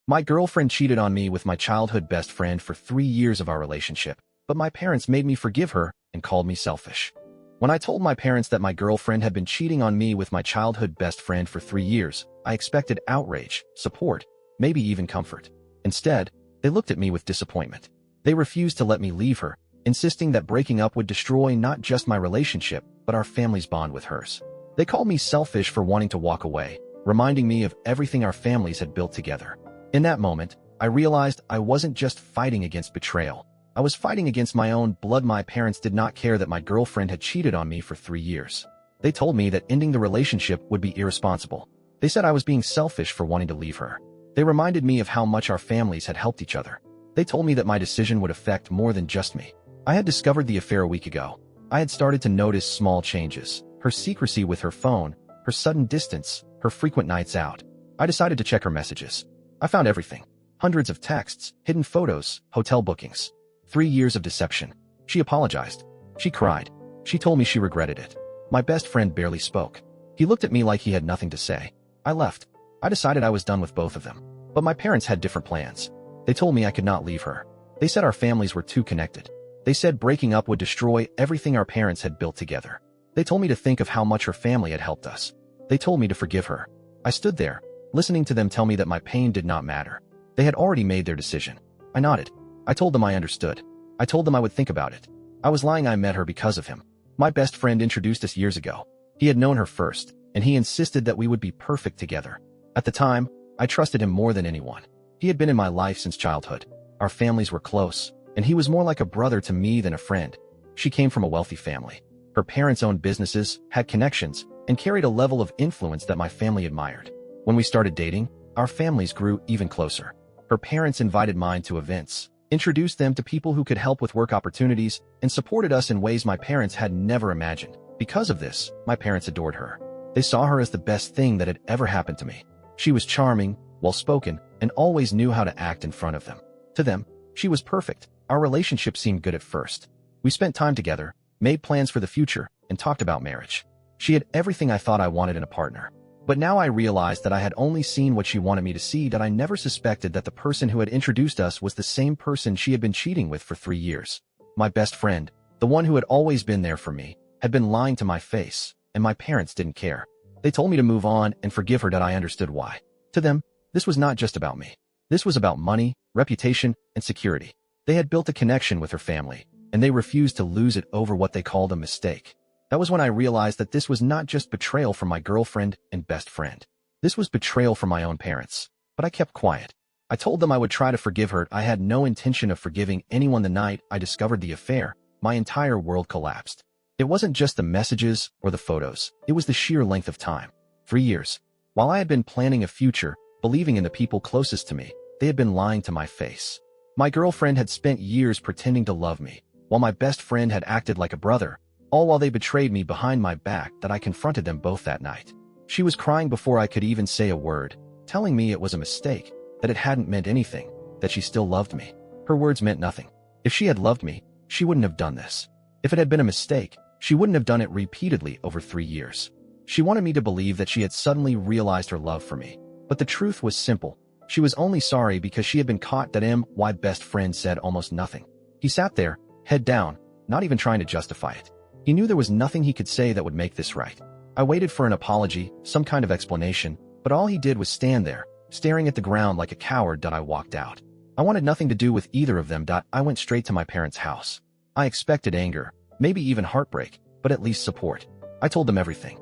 My girlfriend cheated on me with my childhood best friend for 3 years of our relationship, but my parents made me forgive her and called me selfish. When I told my parents that my girlfriend had been cheating on me with my childhood best friend for 3 years, I expected outrage, support, maybe even comfort. Instead, they looked at me with disappointment. They refused to let me leave her, insisting that breaking up would destroy not just my relationship, but our family's bond with hers. They called me selfish for wanting to walk away, reminding me of everything our families had built together. In that moment, I realized I wasn't just fighting against betrayal. I was fighting against my own blood. My parents did not care that my girlfriend had cheated on me for 3 years. They told me that ending the relationship would be irresponsible. They said I was being selfish for wanting to leave her. They reminded me of how much our families had helped each other. They told me that my decision would affect more than just me. I had discovered the affair a week ago. I had started to notice small changes: her secrecy with her phone, her sudden distance, her frequent nights out. I decided to check her messages. I found everything. Hundreds of texts, hidden photos, hotel bookings. 3 years of deception. She apologized. She cried. She told me she regretted it. My best friend barely spoke. He looked at me like he had nothing to say. I left. I decided I was done with both of them. But my parents had different plans. They told me I could not leave her. They said our families were too connected. They said breaking up would destroy everything our parents had built together. They told me to think of how much her family had helped us. They told me to forgive her. I stood there, listening to them tell me that my pain did not matter. They had already made their decision. I nodded. I told them I understood. I told them I would think about it. I was lying. I met her because of him. My best friend introduced us years ago. He had known her first, and he insisted that we would be perfect together. At the time, I trusted him more than anyone. He had been in my life since childhood. Our families were close, and he was more like a brother to me than a friend. She came from a wealthy family. Her parents owned businesses, had connections, and carried a level of influence that my family admired. When we started dating, our families grew even closer. Her parents invited mine to events, introduced them to people who could help with work opportunities, and supported us in ways my parents had never imagined. Because of this, my parents adored her. They saw her as the best thing that had ever happened to me. She was charming, well-spoken, and always knew how to act in front of them. To them, she was perfect. Our relationship seemed good at first. We spent time together, made plans for the future, and talked about marriage. She had everything I thought I wanted in a partner. But now I realized that I had only seen what she wanted me to see, that I never suspected that the person who had introduced us was the same person she had been cheating with for 3 years. My best friend, the one who had always been there for me, had been lying to my face, and my parents didn't care. They told me to move on and forgive her. That I understood why. To them, this was not just about me. This was about money, reputation, and security. They had built a connection with her family, and they refused to lose it over what they called a mistake. That was when I realized that this was not just betrayal from my girlfriend and best friend. This was betrayal from my own parents. But I kept quiet. I told them I would try to forgive her. I had no intention of forgiving anyone. The night I discovered the affair, my entire world collapsed. It wasn't just the messages or the photos. It was the sheer length of time. 3 years. While I had been planning a future, believing in the people closest to me, they had been lying to my face. My girlfriend had spent years pretending to love me, while my best friend had acted like a brother, all while they betrayed me behind my back. That I confronted them both that night. She was crying before I could even say a word, telling me it was a mistake, that it hadn't meant anything, that she still loved me. Her words meant nothing. If she had loved me, she wouldn't have done this. If it had been a mistake, she wouldn't have done it repeatedly over 3 years. She wanted me to believe that she had suddenly realized her love for me. But the truth was simple. She was only sorry because she had been caught. That my best friend said almost nothing. He sat there, head down, not even trying to justify it. He knew there was nothing he could say that would make this right. I waited for an apology, some kind of explanation, but all he did was stand there, staring at the ground like a coward. I walked out. I wanted nothing to do with either of them. I went straight to my parents' house. I expected anger, maybe even heartbreak, but at least support. I told them everything.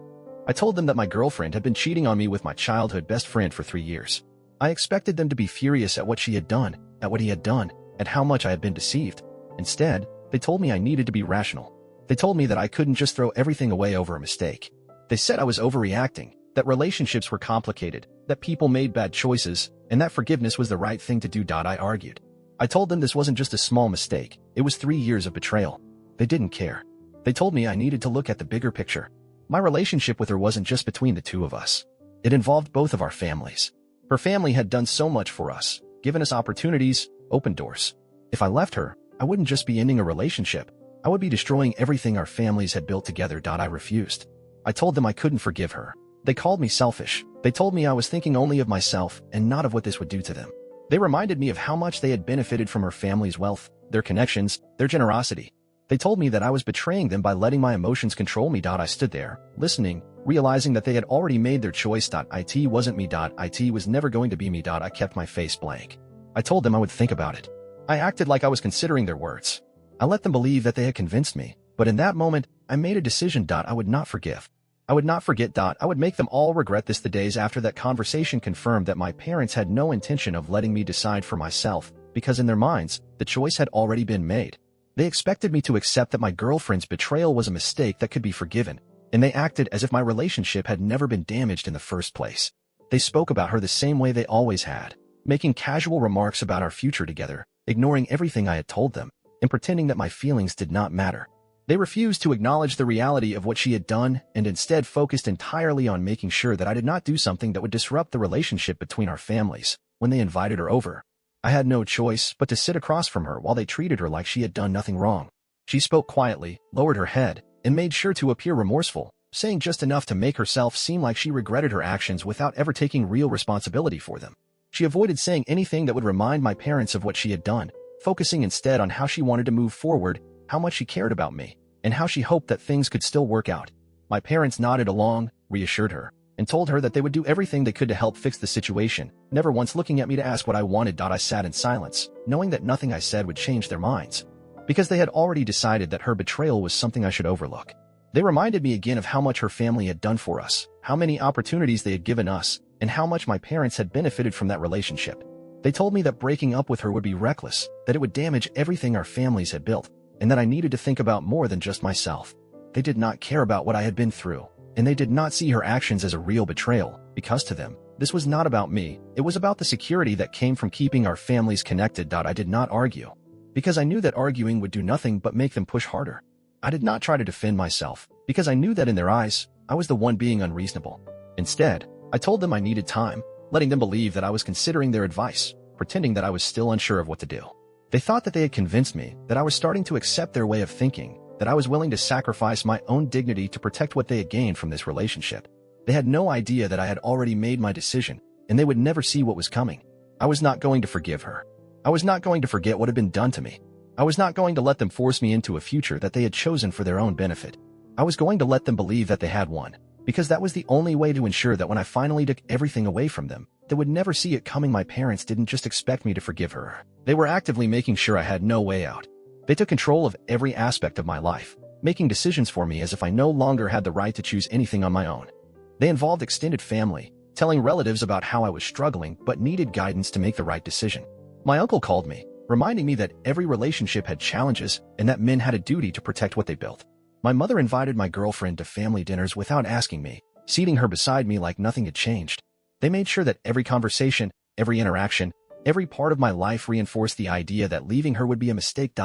I told them that my girlfriend had been cheating on me with my childhood best friend for 3 years. I expected them to be furious at what she had done, at what he had done, and how much I had been deceived. Instead, they told me I needed to be rational. They told me that I couldn't just throw everything away over a mistake. They said I was overreacting, that relationships were complicated, that people made bad choices, and that forgiveness was the right thing to do. I argued. I told them this wasn't just a small mistake, it was 3 years of betrayal. They didn't care. They told me I needed to look at the bigger picture. My relationship with her wasn't just between the two of us. It involved both of our families. Her family had done so much for us, given us opportunities, opened doors. If I left her, I wouldn't just be ending a relationship. I would be destroying everything our families had built together. I refused. I told them I couldn't forgive her. They called me selfish. They told me I was thinking only of myself and not of what this would do to them. They reminded me of how much they had benefited from her family's wealth, their connections, their generosity. They told me that I was betraying them by letting my emotions control me. I stood there, listening, realizing that they had already made their choice. It wasn't me. It was never going to be me. I kept my face blank. I told them I would think about it. I acted like I was considering their words. I let them believe that they had convinced me, but in that moment, I made a decision. I would not forgive. I would not forget. I would make them all regret this. The days after that conversation confirmed that my parents had no intention of letting me decide for myself, because in their minds, the choice had already been made. They expected me to accept that my girlfriend's betrayal was a mistake that could be forgiven, and they acted as if my relationship had never been damaged in the first place. They spoke about her the same way they always had, making casual remarks about our future together, ignoring everything I had told them, and pretending that my feelings did not matter. They refused to acknowledge the reality of what she had done and instead focused entirely on making sure that I did not do something that would disrupt the relationship between our families. When they invited her over, I had no choice but to sit across from her while they treated her like she had done nothing wrong. She spoke quietly, lowered her head, and made sure to appear remorseful, saying just enough to make herself seem like she regretted her actions without ever taking real responsibility for them. She avoided saying anything that would remind my parents of what she had done, focusing instead on how she wanted to move forward, how much she cared about me, and how she hoped that things could still work out. My parents nodded along, reassured her, and told her that they would do everything they could to help fix the situation, never once looking at me to ask what I wanted. I sat in silence, knowing that nothing I said would change their minds, because they had already decided that her betrayal was something I should overlook. They reminded me again of how much her family had done for us, how many opportunities they had given us, and how much my parents had benefited from that relationship. They told me that breaking up with her would be reckless, that it would damage everything our families had built, and that I needed to think about more than just myself. They did not care about what I had been through, and they did not see her actions as a real betrayal, because to them, this was not about me, it was about the security that came from keeping our families connected. I did not argue, because I knew that arguing would do nothing but make them push harder. I did not try to defend myself, because I knew that in their eyes, I was the one being unreasonable. Instead, I told them I needed time, letting them believe that I was considering their advice, pretending that I was still unsure of what to do. They thought that they had convinced me, that I was starting to accept their way of thinking, that I was willing to sacrifice my own dignity to protect what they had gained from this relationship. They had no idea that I had already made my decision, and they would never see what was coming. I was not going to forgive her. I was not going to forget what had been done to me. I was not going to let them force me into a future that they had chosen for their own benefit. I was going to let them believe that they had won, because that was the only way to ensure that when I finally took everything away from them, they would never see it coming. My parents didn't just expect me to forgive her. They were actively making sure I had no way out. They took control of every aspect of my life, making decisions for me as if I no longer had the right to choose anything on my own. They involved extended family, telling relatives about how I was struggling but needed guidance to make the right decision. My uncle called me, reminding me that every relationship had challenges and that men had a duty to protect what they built. My mother invited my girlfriend to family dinners without asking me, seating her beside me like nothing had changed. They made sure that every conversation, every interaction, every part of my life reinforced the idea that leaving her would be a mistake.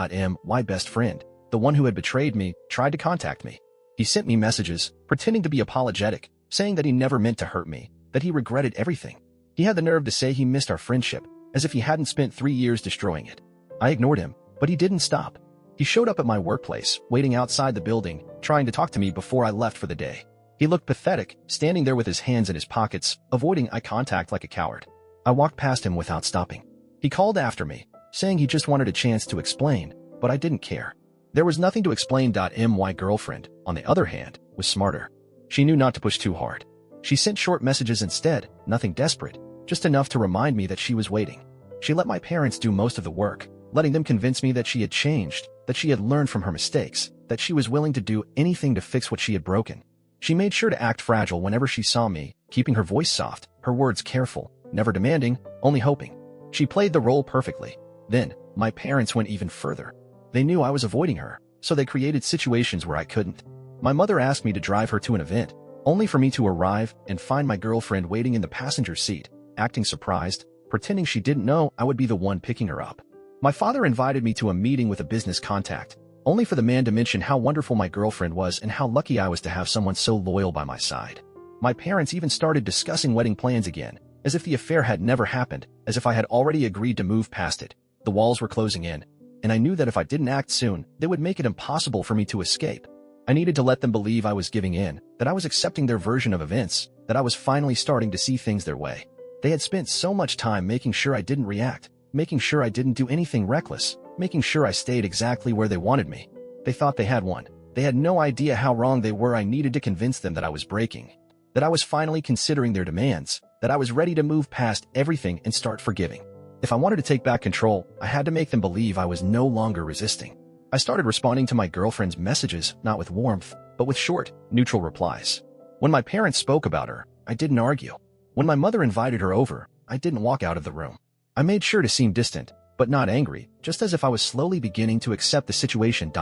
My best friend, the one who had betrayed me, tried to contact me. He sent me messages, pretending to be apologetic, saying that he never meant to hurt me, that he regretted everything. He had the nerve to say he missed our friendship, as if he hadn't spent 3 years destroying it. I ignored him, but he didn't stop. He showed up at my workplace, waiting outside the building, trying to talk to me before I left for the day. He looked pathetic, standing there with his hands in his pockets, avoiding eye contact like a coward. I walked past him without stopping. He called after me, saying he just wanted a chance to explain, but I didn't care. There was nothing to explain. My girlfriend, on the other hand, was smarter. She knew not to push too hard. She sent short messages instead, nothing desperate, just enough to remind me that she was waiting. She let my parents do most of the work, letting them convince me that she had changed, that she had learned from her mistakes, that she was willing to do anything to fix what she had broken. She made sure to act fragile whenever she saw me, keeping her voice soft, her words careful, never demanding, only hoping. She played the role perfectly. Then, my parents went even further. They knew I was avoiding her, so they created situations where I couldn't. My mother asked me to drive her to an event, only for me to arrive and find my girlfriend waiting in the passenger seat, acting surprised, pretending she didn't know I would be the one picking her up. My father invited me to a meeting with a business contact, only for the man to mention how wonderful my girlfriend was and how lucky I was to have someone so loyal by my side. My parents even started discussing wedding plans again, as if the affair had never happened, as if I had already agreed to move past it. The walls were closing in, and I knew that if I didn't act soon, they would make it impossible for me to escape. I needed to let them believe I was giving in, that I was accepting their version of events, that I was finally starting to see things their way. They had spent so much time making sure I didn't react, making sure I didn't do anything reckless, making sure I stayed exactly where they wanted me. They thought they had won. They had no idea how wrong they were. I needed to convince them that I was breaking, that I was finally considering their demands, that I was ready to move past everything and start forgiving. If I wanted to take back control, I had to make them believe I was no longer resisting. I started responding to my girlfriend's messages, not with warmth, but with short, neutral replies. When my parents spoke about her, I didn't argue. When my mother invited her over, I didn't walk out of the room. I made sure to seem distant, but not angry, just as if I was slowly beginning to accept the situation.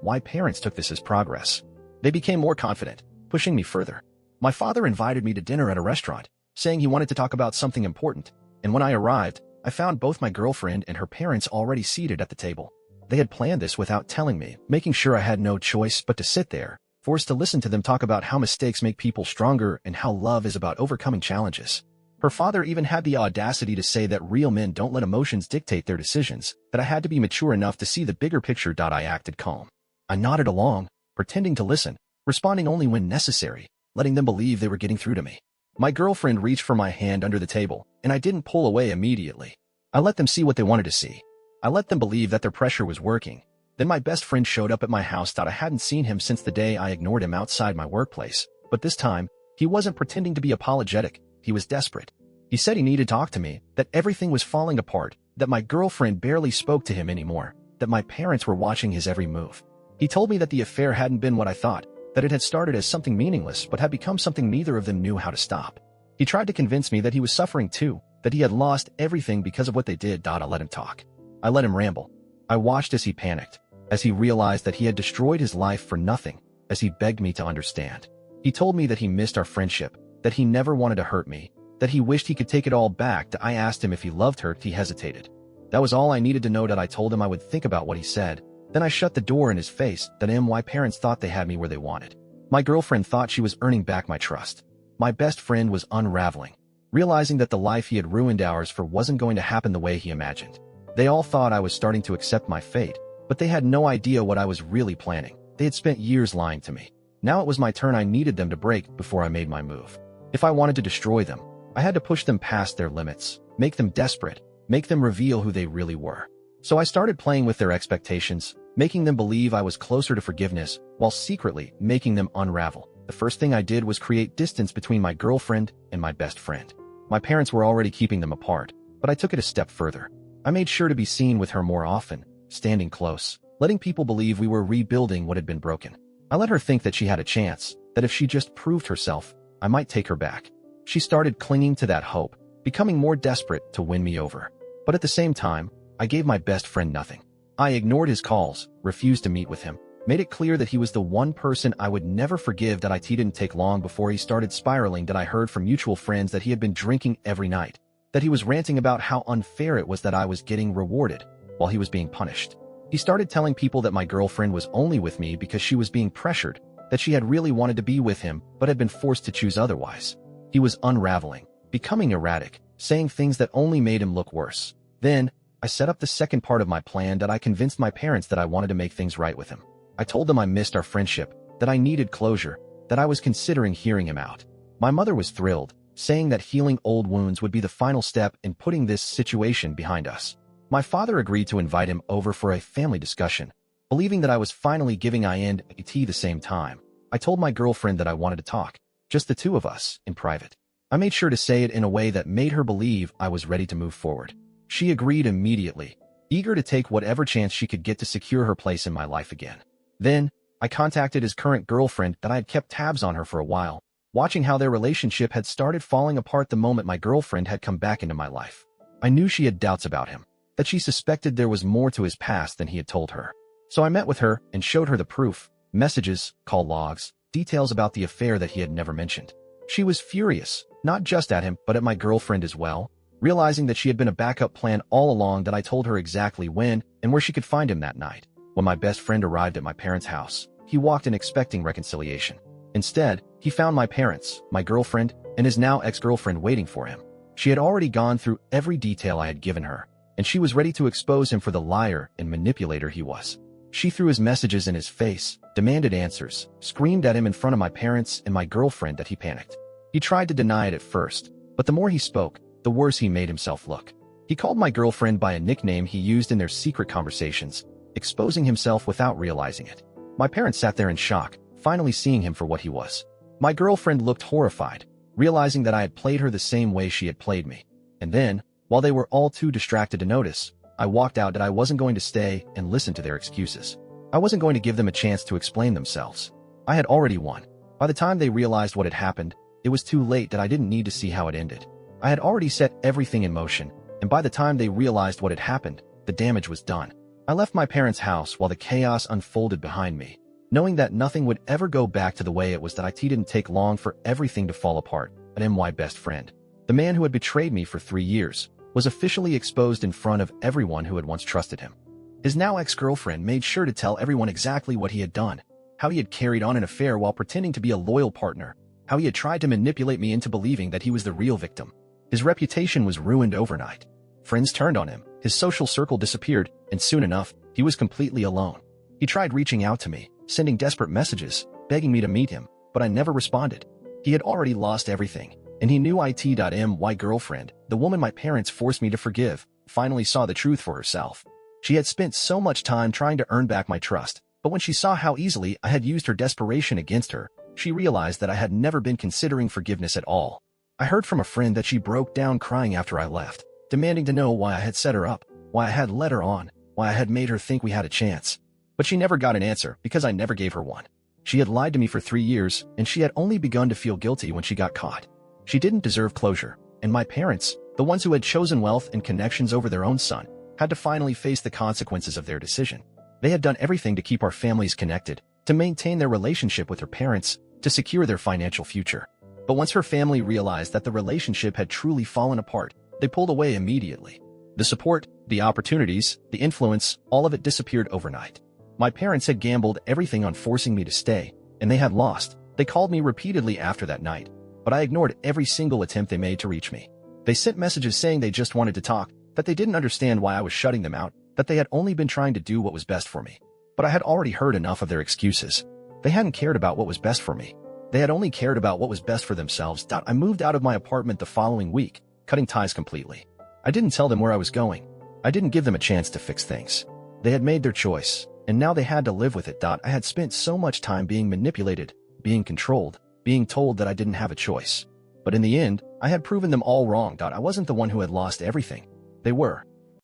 My parents took this as progress. They became more confident, pushing me further. My father invited me to dinner at a restaurant, saying he wanted to talk about something important, and when I arrived, I found both my girlfriend and her parents already seated at the table. They had planned this without telling me, making sure I had no choice but to sit there, forced to listen to them talk about how mistakes make people stronger and how love is about overcoming challenges. Her father even had the audacity to say that real men don't let emotions dictate their decisions, that I had to be mature enough to see the bigger picture. I acted calm. I nodded along, pretending to listen, responding only when necessary, letting them believe they were getting through to me. My girlfriend reached for my hand under the table, and I didn't pull away immediately. I let them see what they wanted to see. I let them believe that their pressure was working. Then my best friend showed up at my house. I hadn't seen him since the day I ignored him outside my workplace, but this time, he wasn't pretending to be apologetic. He was desperate. He said he needed to talk to me, that everything was falling apart, that my girlfriend barely spoke to him anymore, that my parents were watching his every move. He told me that the affair hadn't been what I thought, that it had started as something meaningless but had become something neither of them knew how to stop. He tried to convince me that he was suffering too, that he had lost everything because of what they did. I let him talk. I let him ramble. I watched as he panicked, as he realized that he had destroyed his life for nothing, as he begged me to understand. He told me that he missed our friendship, that he never wanted to hurt me, that he wished he could take it all back. I asked him if he loved her. He hesitated. That was all I needed to know. I told him I would think about what he said. Then I shut the door in his face. My parents thought they had me where they wanted. My girlfriend thought she was earning back my trust. My best friend was unraveling, realizing that the life he had ruined ours for wasn't going to happen the way he imagined. They all thought I was starting to accept my fate, but they had no idea what I was really planning. They had spent years lying to me. Now it was my turn. I needed them to break before I made my move. If I wanted to destroy them, I had to push them past their limits, make them desperate, make them reveal who they really were. So I started playing with their expectations, making them believe I was closer to forgiveness, while secretly making them unravel. The first thing I did was create distance between my girlfriend and my best friend. My parents were already keeping them apart, but I took it a step further. I made sure to be seen with her more often, standing close, letting people believe we were rebuilding what had been broken. I let her think that she had a chance, that if she just proved herself, I might take her back. She started clinging to that hope, becoming more desperate to win me over. But at the same time, I gave my best friend nothing. I ignored his calls, refused to meet with him, made it clear that he was the one person I would never forgive. It didn't take long before he started spiraling. I heard from mutual friends that he had been drinking every night, that he was ranting about how unfair it was that I was getting rewarded while he was being punished. He started telling people that my girlfriend was only with me because she was being pressured, that she had really wanted to be with him but had been forced to choose otherwise. He was unraveling, becoming erratic, saying things that only made him look worse. Then, I set up the second part of my plan. I convinced my parents that I wanted to make things right with him. I told them I missed our friendship, that I needed closure, that I was considering hearing him out. My mother was thrilled, saying that healing old wounds would be the final step in putting this situation behind us. My father agreed to invite him over for a family discussion, believing that I was finally giving in at the same time. I told my girlfriend that I wanted to talk, just the two of us, in private. I made sure to say it in a way that made her believe I was ready to move forward. She agreed immediately, eager to take whatever chance she could get to secure her place in my life again. Then, I contacted his current girlfriend that I had kept tabs on her for a while, watching how their relationship had started falling apart the moment my girlfriend had come back into my life. I knew she had doubts about him, that she suspected there was more to his past than he had told her. So I met with her and showed her the proof, messages, call logs, details about the affair that he had never mentioned. She was furious, not just at him, but at my girlfriend as well, realizing that she had been a backup plan all along. That I told her exactly when and where she could find him that night. When my best friend arrived at my parents' house, he walked in expecting reconciliation. Instead, he found my parents, my girlfriend, and his now ex-girlfriend waiting for him. She had already gone through every detail I had given her, and she was ready to expose him for the liar and manipulator he was. She threw his messages in his face, demanded answers, screamed at him in front of my parents and my girlfriend that he panicked. He tried to deny it at first, but the more he spoke, the worse he made himself look. He called my girlfriend by a nickname he used in their secret conversations, exposing himself without realizing it. My parents sat there in shock, finally seeing him for what he was. My girlfriend looked horrified, realizing that I had played her the same way she had played me. And then, while they were all too distracted to notice, I walked out that I wasn't going to stay and listen to their excuses. I wasn't going to give them a chance to explain themselves. I had already won. By the time they realized what had happened, it was too late that I didn't need to see how it ended. I had already set everything in motion, and by the time they realized what had happened, the damage was done. I left my parents' house while the chaos unfolded behind me, knowing that nothing would ever go back to the way it was. That it didn't take long for everything to fall apart. But my best friend, the man who had betrayed me for 3 years, was officially exposed in front of everyone who had once trusted him. His now ex-girlfriend made sure to tell everyone exactly what he had done, how he had carried on an affair while pretending to be a loyal partner, how he had tried to manipulate me into believing that he was the real victim. His reputation was ruined overnight. Friends turned on him, his social circle disappeared, and soon enough, he was completely alone. He tried reaching out to me, sending desperate messages, begging me to meet him, but I never responded. He had already lost everything, and he knew my girlfriend, the woman my parents forced me to forgive, finally saw the truth for herself. She had spent so much time trying to earn back my trust, but when she saw how easily I had used her desperation against her, she realized that I had never been considering forgiveness at all. I heard from a friend that she broke down crying after I left, demanding to know why I had set her up, why I had led her on, why I had made her think we had a chance. But she never got an answer because I never gave her one. She had lied to me for 3 years, and she had only begun to feel guilty when she got caught. She didn't deserve closure, and my parents, the ones who had chosen wealth and connections over their own son, had to finally face the consequences of their decision. They had done everything to keep our families connected, to maintain their relationship with her parents, to secure their financial future. But once her family realized that the relationship had truly fallen apart, they pulled away immediately. The support, the opportunities, the influence, all of it disappeared overnight. My parents had gambled everything on forcing me to stay, and they had lost. They called me repeatedly after that night, but I ignored every single attempt they made to reach me. They sent messages saying they just wanted to talk, that they didn't understand why I was shutting them out, that they had only been trying to do what was best for me. But I had already heard enough of their excuses. They hadn't cared about what was best for me. They had only cared about what was best for themselves. I moved out of my apartment the following week, cutting ties completely. I didn't tell them where I was going. I didn't give them a chance to fix things. They had made their choice, and now they had to live with it. I had spent so much time being manipulated, being controlled, being told that I didn't have a choice. But in the end, I had proven them all wrong. I wasn't the one who had lost everything. They were.